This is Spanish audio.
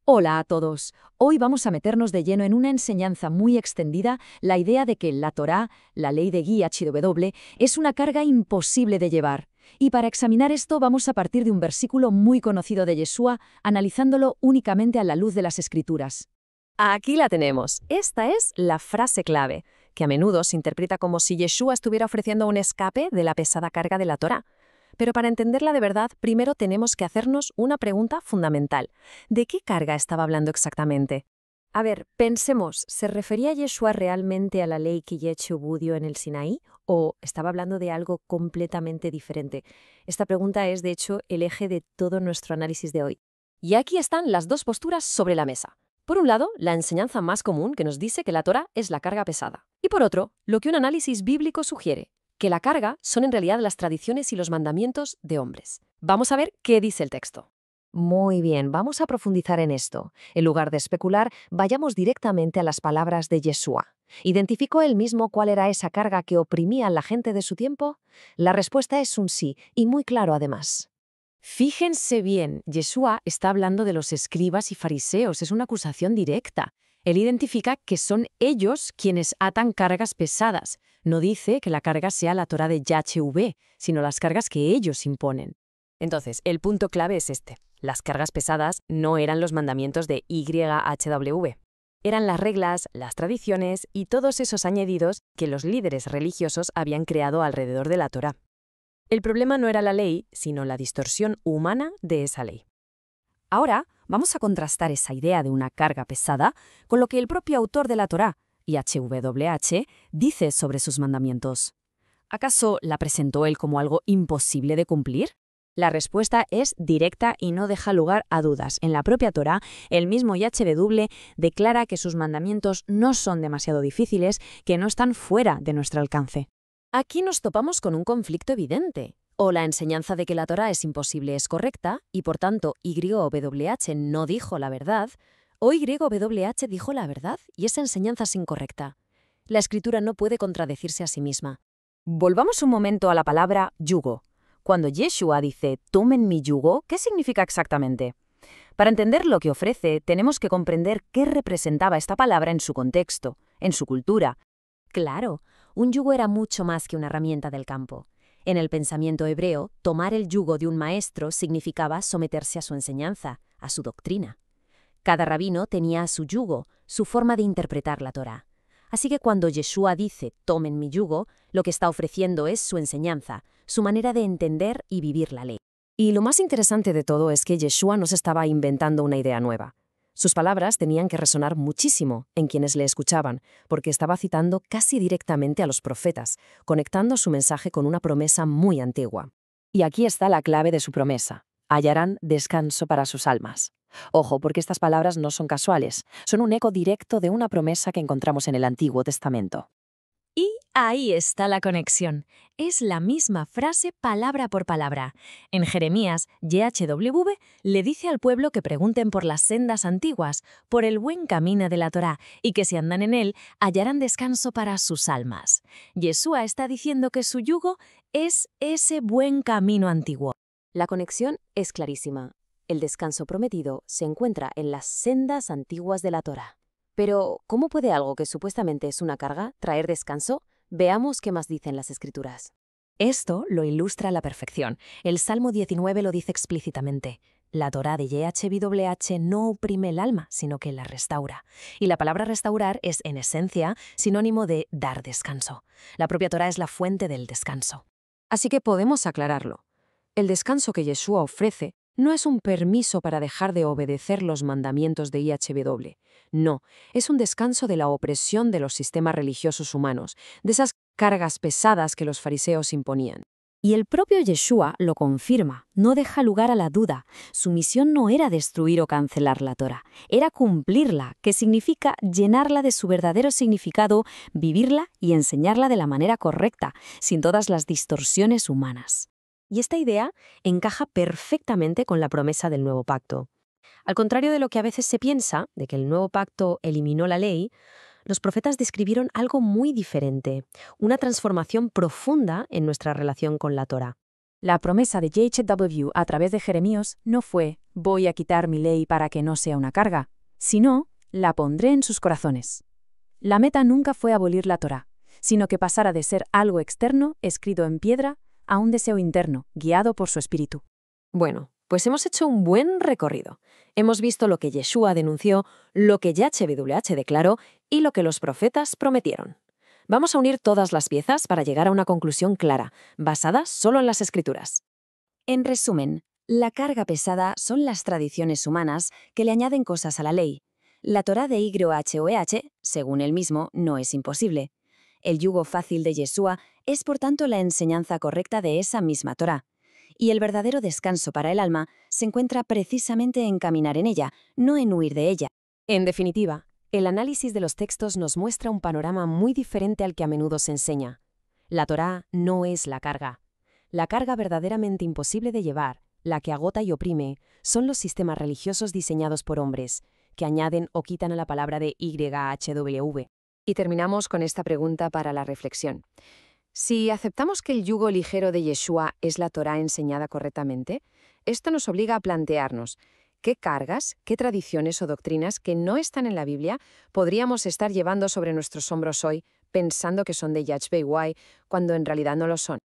Hola a todos. Hoy vamos a meternos de lleno en una enseñanza muy extendida, la idea de que la Torá, la ley de guía HW, es una carga imposible de llevar. Y para examinar esto vamos a partir de un versículo muy conocido de Yeshua, analizándolo únicamente a la luz de las Escrituras. Aquí la tenemos. Esta es la frase clave, que a menudo se interpreta como si Yeshua estuviera ofreciendo un escape de la pesada carga de la Torá. Pero para entenderla de verdad, primero tenemos que hacernos una pregunta fundamental. ¿De qué carga estaba hablando exactamente? A ver, pensemos, ¿se refería Yeshua realmente a la ley que Yeshua dio en el Sinaí o estaba hablando de algo completamente diferente? Esta pregunta es, de hecho, el eje de todo nuestro análisis de hoy. Y aquí están las dos posturas sobre la mesa. Por un lado, la enseñanza más común que nos dice que la Torá es la carga pesada. Y por otro, lo que un análisis bíblico sugiere, que la carga son en realidad las tradiciones y los mandamientos de hombres. Vamos a ver qué dice el texto. Muy bien, vamos a profundizar en esto. En lugar de especular, vayamos directamente a las palabras de Yeshua. ¿Identificó él mismo cuál era esa carga que oprimía a la gente de su tiempo? La respuesta es un sí, y muy claro además. Fíjense bien, Yeshua está hablando de los escribas y fariseos, es una acusación directa. Él identifica que son ellos quienes atan cargas pesadas. No dice que la carga sea la Torá de Yahweh, sino las cargas que ellos imponen. Entonces, el punto clave es este. Las cargas pesadas no eran los mandamientos de YHWH. Eran las reglas, las tradiciones y todos esos añadidos que los líderes religiosos habían creado alrededor de la Torá. El problema no era la ley, sino la distorsión humana de esa ley. Ahora vamos a contrastar esa idea de una carga pesada con lo que el propio autor de la Torá, YHWH, dice sobre sus mandamientos. ¿Acaso la presentó él como algo imposible de cumplir? La respuesta es directa y no deja lugar a dudas. En la propia Torá, el mismo YHWH declara que sus mandamientos no son demasiado difíciles, que no están fuera de nuestro alcance. Aquí nos topamos con un conflicto evidente. O la enseñanza de que la Torá es imposible es correcta, y por tanto YHWH no dijo la verdad, o YHWH dijo la verdad y esa enseñanza es incorrecta. La escritura no puede contradecirse a sí misma. Volvamos un momento a la palabra yugo. Cuando Yeshua dice «tomen mi yugo», ¿qué significa exactamente? Para entender lo que ofrece, tenemos que comprender qué representaba esta palabra en su contexto, en su cultura. Claro, un yugo era mucho más que una herramienta del campo. En el pensamiento hebreo, tomar el yugo de un maestro significaba someterse a su enseñanza, a su doctrina. Cada rabino tenía su yugo, su forma de interpretar la Torá. Así que cuando Yeshua dice «tomen mi yugo», lo que está ofreciendo es su enseñanza, su manera de entender y vivir la ley. Y lo más interesante de todo es que Yeshua no se estaba inventando una idea nueva. Sus palabras tenían que resonar muchísimo en quienes le escuchaban, porque estaba citando casi directamente a los profetas, conectando su mensaje con una promesa muy antigua. Y aquí está la clave de su promesa: hallarán descanso para sus almas. Ojo, porque estas palabras no son casuales, son un eco directo de una promesa que encontramos en el Antiguo Testamento. Y ahí está la conexión. Es la misma frase palabra por palabra. En Jeremías, YHWH le dice al pueblo que pregunten por las sendas antiguas, por el buen camino de la Torá, y que si andan en él, hallarán descanso para sus almas. Yeshua está diciendo que su yugo es ese buen camino antiguo. La conexión es clarísima. El descanso prometido se encuentra en las sendas antiguas de la Torá. Pero, ¿cómo puede algo que supuestamente es una carga traer descanso? Veamos qué más dicen las Escrituras. Esto lo ilustra a la perfección. El Salmo 19 lo dice explícitamente. La Torá de YHWH no oprime el alma, sino que la restaura. Y la palabra restaurar es, en esencia, sinónimo de dar descanso. La propia Torá es la fuente del descanso. Así que podemos aclararlo. El descanso que Yeshua ofrece no es un permiso para dejar de obedecer los mandamientos de YHWH. No, es un descanso de la opresión de los sistemas religiosos humanos, de esas cargas pesadas que los fariseos imponían. Y el propio Yeshua lo confirma, no deja lugar a la duda. Su misión no era destruir o cancelar la Torá, era cumplirla, que significa llenarla de su verdadero significado, vivirla y enseñarla de la manera correcta, sin todas las distorsiones humanas. Y esta idea encaja perfectamente con la promesa del nuevo pacto. Al contrario de lo que a veces se piensa, de que el nuevo pacto eliminó la ley, los profetas describieron algo muy diferente, una transformación profunda en nuestra relación con la Torá. La promesa de JHW a través de Jeremías no fue «voy a quitar mi ley para que no sea una carga», sino «la pondré en sus corazones». La meta nunca fue abolir la Torá, sino que pasara de ser algo externo, escrito en piedra, a un deseo interno, guiado por su espíritu. Bueno, pues hemos hecho un buen recorrido. Hemos visto lo que Yeshua denunció, lo que YHWH declaró y lo que los profetas prometieron. Vamos a unir todas las piezas para llegar a una conclusión clara, basada solo en las Escrituras. En resumen, la carga pesada son las tradiciones humanas que le añaden cosas a la ley. La Torá de YHWH, según él mismo, no es imposible. El yugo fácil de Yeshua es por tanto la enseñanza correcta de esa misma Torá. Y el verdadero descanso para el alma se encuentra precisamente en caminar en ella, no en huir de ella. En definitiva, el análisis de los textos nos muestra un panorama muy diferente al que a menudo se enseña. La Torá no es la carga. La carga verdaderamente imposible de llevar, la que agota y oprime, son los sistemas religiosos diseñados por hombres, que añaden o quitan a la palabra de YHWH. Y terminamos con esta pregunta para la reflexión. Si aceptamos que el yugo ligero de Yeshua es la Torá enseñada correctamente, esto nos obliga a plantearnos qué cargas, qué tradiciones o doctrinas que no están en la Biblia podríamos estar llevando sobre nuestros hombros hoy pensando que son de YHWH cuando en realidad no lo son.